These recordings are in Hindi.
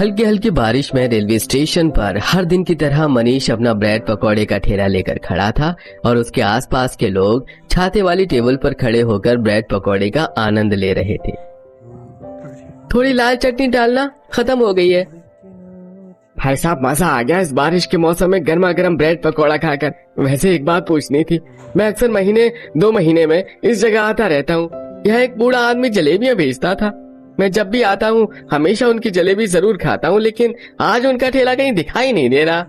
हल्की हल्की बारिश में रेलवे स्टेशन पर हर दिन की तरह मनीष अपना ब्रेड पकौड़े का ठेला लेकर खड़ा था और उसके आसपास के लोग छाते वाली टेबल पर खड़े होकर ब्रेड पकौड़े का आनंद ले रहे थे। थोड़ी लाल चटनी डालना, खत्म हो गई है। भाई साहब, मजा आ गया इस बारिश के मौसम में गर्मा गर्म ब्रेड पकौड़ा खाकर। वैसे एक बात पूछनी थी, मैं अक्सर महीने 2 महीने में इस जगह आता रहता हूँ। यहाँ एक बूढ़ा आदमी जलेबियां बेचता था। मैं जब भी आता हूँ हमेशा उनकी जलेबी जरूर खाता हूँ, लेकिन आज उनका ठेला कहीं दिखाई नहीं दे रहा।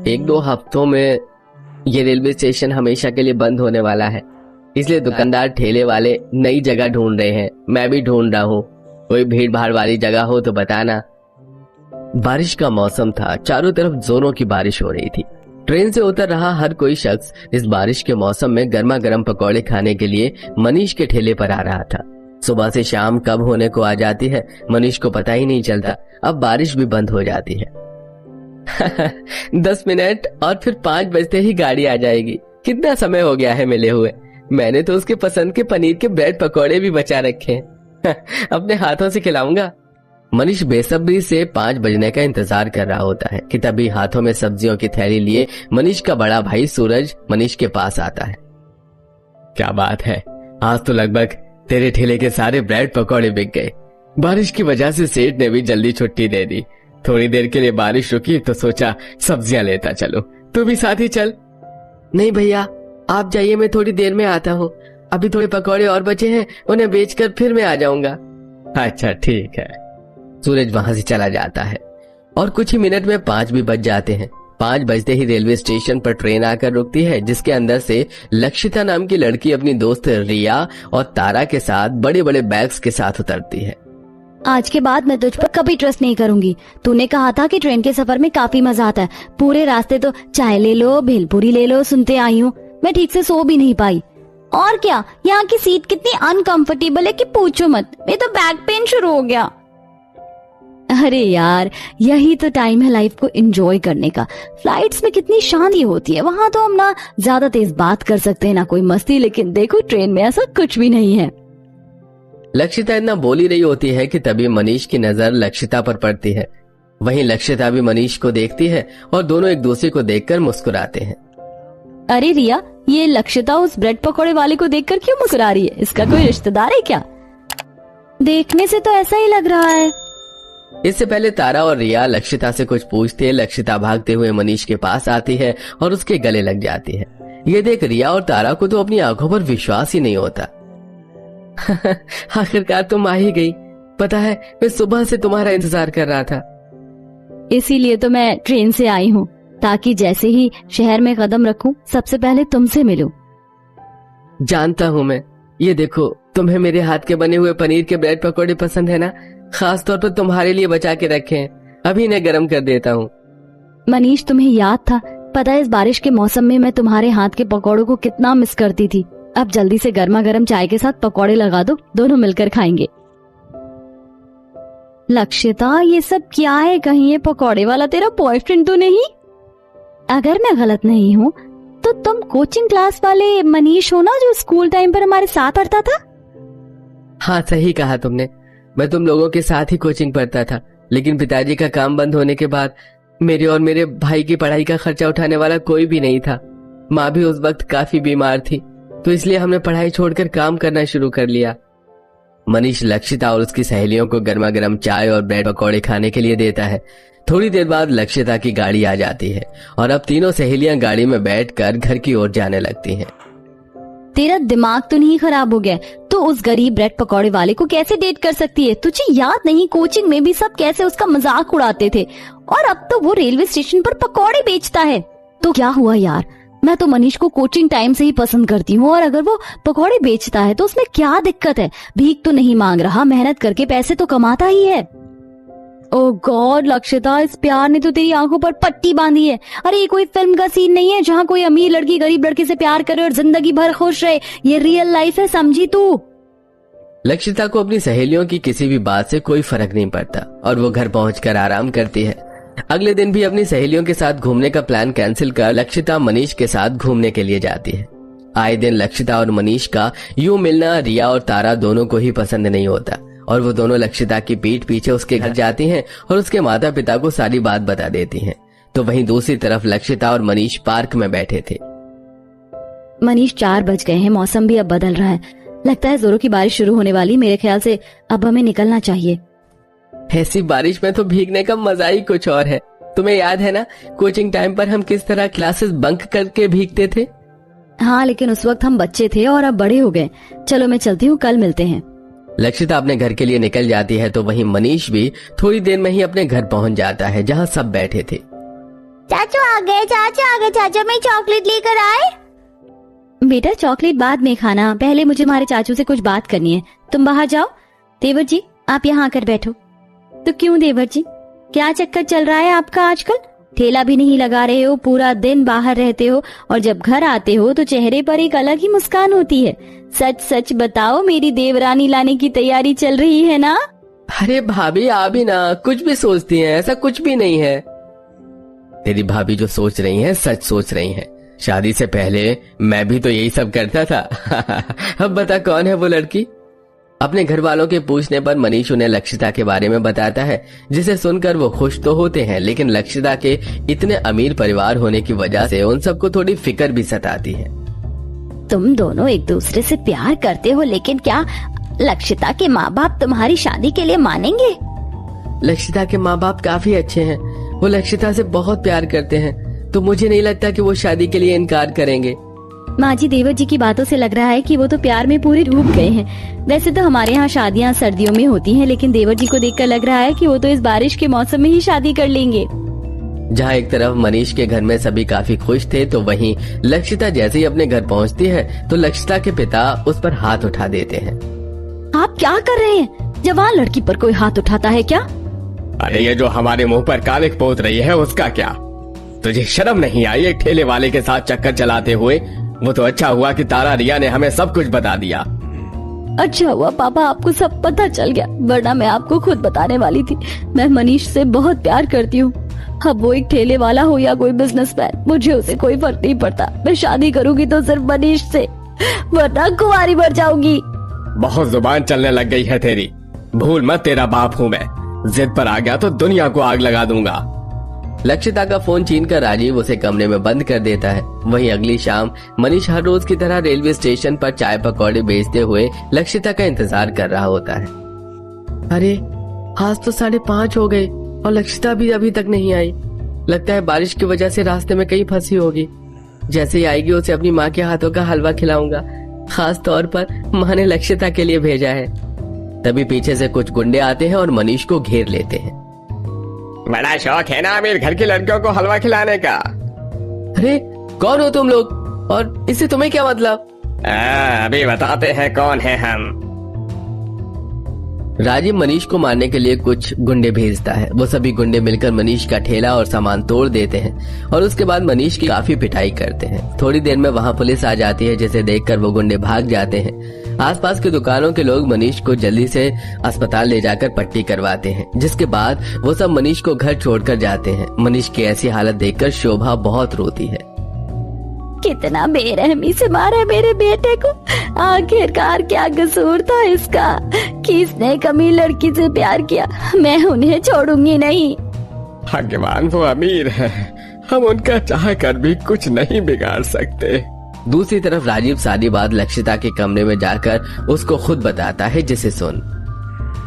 1-2 हफ्तों में ये रेलवे स्टेशन हमेशा के लिए बंद होने वाला है, इसलिए दुकानदार ठेले वाले नई जगह ढूंढ रहे हैं। मैं भी ढूंढ रहा हूँ, कोई भीड़ भाड़ वाली जगह हो तो बताना। बारिश का मौसम था, चारों तरफ जोरों की बारिश हो रही थी। ट्रेन से उतर रहा हर कोई शख्स इस बारिश के मौसम में गर्मा गर्म पकौड़े खाने के लिए मनीष के ठेले पर आ रहा था। सुबह से शाम कब होने को आ जाती है मनीष को पता ही नहीं चलता। अब बारिश भी बंद हो जाती है। 10 मिनट और फिर 5 बजते ही गाड़ी आ जाएगी। कितना समय हो गया है मिले हुए। मैंने तो उसके पसंद के पनीर के ब्रेड पकौड़े भी बचा रखे हैं। अपने हाथों से खिलाऊंगा। मनीष बेसब्री से 5 बजने का इंतजार कर रहा होता है कि तभी हाथों में सब्जियों की थैली लिए मनीष का बड़ा भाई सूरज मनीष के पास आता है। क्या बात है, आज तो लगभग तेरे ठेले के सारे ब्रेड पकौड़े बिक गए। बारिश की वजह से सेठ ने भी जल्दी छुट्टी दे दी। थोड़ी देर के लिए बारिश रुकी तो सोचा सब्जियां लेता चलो, तू भी साथ ही चल। नहीं भैया, आप जाइए, मैं थोड़ी देर में आता हूँ। अभी थोड़े पकौड़े और बचे हैं, उन्हें बेचकर फिर मैं आ जाऊंगा। अच्छा ठीक है। सूरज वहां से चला जाता है और कुछ ही मिनट में 5 भी बज जाते हैं। 5 बजते ही रेलवे स्टेशन पर ट्रेन आकर रुकती है, जिसके अंदर से लक्षिता नाम की लड़की अपनी दोस्त रिया और तारा के साथ बड़े बड़े बैग्स के साथ उतरती है। आज के बाद मैं तुझ पर कभी ट्रस्ट नहीं करूंगी। तूने कहा था कि ट्रेन के सफर में काफी मजा आता है। पूरे रास्ते तो चाय ले लो, भेलपूरी ले लो सुनते आई हूँ। मैं ठीक से सो भी नहीं पाई। और क्या, यहाँ की सीट कितनी अनकंफर्टेबल है कि पूछो मत। मेरे तो बैक पेन शुरू हो गया। अरे यार, यही तो टाइम है लाइफ को एंजॉय करने का। फ्लाइट्स में कितनी शांति होती है। वहाँ तो हम ना ज्यादा तेज बात कर सकते हैं ना कोई मस्ती, लेकिन देखो ट्रेन में ऐसा कुछ भी नहीं है। लक्षिता इतना बोल ही रही होती है कि तभी मनीष की नजर लक्षिता पर पड़ती है। वहीं लक्षिता भी मनीष को देखती है और दोनों एक दूसरे को देखकर मुस्कुराते हैं। अरे रिया, ये लक्षिता उस ब्रेड पकौड़े वाले को देखकर क्यों मुस्कुरा रही है? इसका कोई रिश्तेदार है क्या? देखने से तो ऐसा ही लग रहा है। इससे पहले तारा और रिया लक्षिता से कुछ पूछते हैं। लक्षिता भागते हुए मनीष के पास आती है और उसके गले लग जाती है। ये देख रिया और तारा को तो अपनी आंखों पर विश्वास ही नहीं होता। आखिरकार तुम आ ही गई। पता है, मैं सुबह से तुम्हारा इंतजार कर रहा था। इसीलिए तो मैं ट्रेन से आई हूँ, ताकि जैसे ही शहर में कदम रखूं सबसे पहले तुमसे मिलूं। जानता हूँ मैं। ये देखो, तुम्हें मेरे हाथ के बने हुए पनीर के ब्रेड पकौड़े पसंद है ना? खास तौर पर तुम्हारे लिए बचा के रखे हैं। अभी इन्हें गर्म कर देता हूँ। मनीष, तुम्हें याद था? पता है इस बारिश के मौसम में मैं तुम्हारे हाथ के पकौड़ों को कितना मिस करती थी। अब जल्दी से गर्मा गर्म चाय के साथ पकौड़े लगा दो, दोनों मिलकर खाएंगे। लक्षिता, ये सब क्या है? कहीं ये पकौड़े वाला तेरा बॉयफ्रेंड तो नहीं? अगर मैं गलत नहीं हूँ तो तुम कोचिंग क्लास वाले मनीष हो ना, जो स्कूल टाइम पर हमारे साथ पढ़ता था? हाँ, सही कहा तुमने। मैं तुम लोगों के साथ ही कोचिंग पढ़ता था, लेकिन पिताजी का काम बंद होने के बाद मेरे और मेरे भाई की पढ़ाई का खर्चा उठाने वाला कोई भी नहीं था। माँ भी उस वक्त काफी बीमार थी, तो इसलिए हमने पढ़ाई छोड़कर काम करना शुरू कर लिया। मनीष लक्षिता और उसकी सहेलियों को गर्मा गर्म चाय और ब्रेड पकौड़े खाने के लिए देता है। थोड़ी देर बाद लक्षिता की गाड़ी आ जाती है और अब तीनों सहेलियां गाड़ी में बैठकर घर की ओर जाने लगती हैं। तेरा दिमाग तो नहीं खराब हो गया? तो उस गरीब ब्रेड पकौड़े वाले को कैसे डेट कर सकती है? तुझे याद नहीं कोचिंग में भी सब कैसे उसका मजाक उड़ाते थे, और अब तो वो रेलवे स्टेशन पर पकौड़े बेचता है। तो क्या हुआ यार, मैं तो मनीष को कोचिंग टाइम से ही पसंद करती हूँ, और अगर वो पकौड़े बेचता है तो उसमें क्या दिक्कत है? भीख तो नहीं मांग रहा, मेहनत करके पैसे तो कमाता ही है। ओह गॉड लक्षिता, इस प्यार ने तो तेरी आंखों पर पट्टी बांधी है। अरे ये कोई फिल्म का सीन नहीं है जहाँ कोई अमीर लड़की गरीब लड़के से प्यार करे और जिंदगी भर खुश रहे। ये रियल लाइफ है, समझी तू? लक्षिता को अपनी सहेलियों की किसी भी बात से कोई फर्क नहीं पड़ता और वो घर पहुंचकर आराम करती है। अगले दिन भी अपनी सहेलियों के साथ घूमने का प्लान कैंसिल कर लक्षिता मनीष के साथ घूमने के लिए जाती है। आए दिन लक्षिता और मनीष का यूं मिलना रिया और तारा दोनों को ही पसंद नहीं होता और वो दोनों लक्षिता की पीठ पीछे उसके घर जाती हैं और उसके माता पिता को सारी बात बता देती हैं। तो वहीं दूसरी तरफ लक्षिता और मनीष पार्क में बैठे थे। मनीष 4 बज गए हैं, मौसम भी अब बदल रहा है, लगता है जोरों की बारिश शुरू होने वाली। मेरे ख्याल से अब हमें निकलना चाहिए। ऐसी बारिश में तो भीगने का मजा ही कुछ और है। तुम्हें याद है ना कोचिंग टाइम पर हम किस तरह क्लासेस बंक करके भीगते थे? हाँ, लेकिन उस वक्त हम बच्चे थे और अब बड़े हो गए। चलो मैं चलती हूँ, कल मिलते हैं। लक्षिता अपने घर के लिए निकल जाती है तो वहीं मनीष भी थोड़ी देर में ही अपने घर पहुंच जाता है जहां सब बैठे थे। चाचू आ गए, चाचू आ गए, चाचा मैं चॉकलेट लेकर आए। बेटा चॉकलेट बाद में खाना, पहले मुझे हमारे चाचू से कुछ बात करनी है। तुम बाहर जाओ। देवर जी आप यहाँ आकर बैठो। तो क्यों देवर जी, क्या चक्कर चल रहा है आपका आजकल? ठेला भी नहीं लगा रहे हो, पूरा दिन बाहर रहते हो और जब घर आते हो तो चेहरे पर एक अलग ही मुस्कान होती है। सच सच बताओ, मेरी देवरानी लाने की तैयारी चल रही है ना? अरे भाभी आप भी ना कुछ भी सोचती हैं, ऐसा कुछ भी नहीं है। तेरी भाभी जो सोच रही हैं सच सोच रही हैं। शादी से पहले मैं भी तो यही सब करता था। अब बता कौन है वो लड़की? अपने घर वालों के पूछने पर मनीष उन्हें लक्षिता के बारे में बताता है, जिसे सुनकर वो खुश तो होते हैं लेकिन लक्षिता के इतने अमीर परिवार होने की वजह से उन सबको थोड़ी फिक्र भी सताती है। तुम दोनों एक दूसरे से प्यार करते हो, लेकिन क्या लक्षिता के माँ बाप तुम्हारी शादी के लिए मानेंगे? लक्षिता के माँ बाप काफी अच्छे हैं, वो लक्षिता से बहुत प्यार करते हैं, तो मुझे नहीं लगता कि वो शादी के लिए इनकार करेंगे। माँ जी, देवर जी की बातों से लग रहा है कि वो तो प्यार में पूरे डूब गए हैं। वैसे तो हमारे यहाँ शादियाँ सर्दियों में होती हैं, लेकिन देवर जी को देखकर लग रहा है कि वो तो इस बारिश के मौसम में ही शादी कर लेंगे। जहाँ एक तरफ मनीष के घर में सभी काफी खुश थे तो वहीं लक्षिता जैसे ही अपने घर पहुँचती है तो लक्षिता के पिता उस पर हाथ उठा देते हैं। आप क्या कर रहे हैं? जवान लड़की पर कोई हाथ उठाता है क्या? अरे ये जो हमारे मुंह पर कालिक पोत रही है उसका क्या? तुझे शर्म नहीं आई एक ठेले वाले के साथ चक्कर चलाते हुए? वो तो अच्छा हुआ कि तारा रिया ने हमें सब कुछ बता दिया। अच्छा हुआ पापा आपको सब पता चल गया, वरना मैं आपको खुद बताने वाली थी। मैं मनीष से बहुत प्यार करती हूँ। अब वो एक ठेले वाला हो या कोई बिजनेसमैन, मुझे उसे कोई फर्क नहीं पड़ता। मैं शादी करूंगी तो सिर्फ मनीष से, वरना कुंवारी मर जाऊंगी। बहुत जुबान चलने लग गई है तेरी। भूल मत तेरा बाप हूँ मैं, जिद पर आ गया तो दुनिया को आग लगा दूंगा। लक्षिता का फोन छीनकर राजीव उसे कमरे में बंद कर देता है। वहीं अगली शाम मनीष हर रोज की तरह रेलवे स्टेशन पर चाय पकौड़े बेचते हुए लक्षिता का इंतजार कर रहा होता है। अरे आज तो 5:30 हो गए और लक्षिता भी अभी तक नहीं आई। लगता है बारिश की वजह से रास्ते में कहीं फंसी होगी। जैसे ही आएगी उसे अपनी माँ के हाथों का हलवा खिलाऊंगा, खास तौर पर माँ ने लक्षिता के लिए भेजा है। तभी पीछे से कुछ गुंडे आते हैं और मनीष को घेर लेते हैं। बड़ा शौक है ना मेरे घर की लड़कियों को हलवा खिलाने का। अरे कौन हो तुम लोग और इससे तुम्हें क्या मतलब? अभी बताते हैं कौन है हम। राजीव मनीष को मारने के लिए कुछ गुंडे भेजता है। वो सभी गुंडे मिलकर मनीष का ठेला और सामान तोड़ देते हैं और उसके बाद मनीष की काफी पिटाई करते हैं। थोड़ी देर में वहाँ पुलिस आ जाती है, जिसे देखकर वो गुंडे भाग जाते हैं। आसपास के दुकानों के लोग मनीष को जल्दी से अस्पताल ले जाकर पट्टी करवाते हैं, जिसके बाद वो सब मनीष को घर छोड़कर जाते हैं। मनीष की ऐसी हालत देखकर शोभा बहुत रोती है। कितना बेरहमी से मारा मेरे बेटे को। आखिरकार क्या कसूर था इसका कि इसने कमी लड़की से प्यार किया? मैं उन्हें छोड़ूंगी नहीं। भगवान वो अमीर है, हम उनका चाह कर भी कुछ नहीं बिगाड़ सकते। दूसरी तरफ राजीव सारी बात लक्षिता के कमरे में जाकर उसको खुद बताता है, जिसे सुन।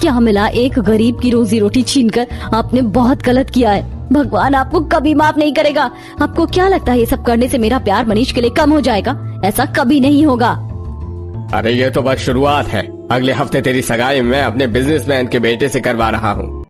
क्या मिला? एक गरीब की रोजी रोटी छीनकर आपने बहुत गलत किया है। भगवान आपको कभी माफ नहीं करेगा। आपको क्या लगता है ये सब करने से मेरा प्यार मनीष के लिए कम हो जाएगा? ऐसा कभी नहीं होगा। अरे ये तो बस शुरुआत है। अगले हफ्ते तेरी सगाई मैं अपने बिजनेसमैन के बेटे से करवा रहा हूँ।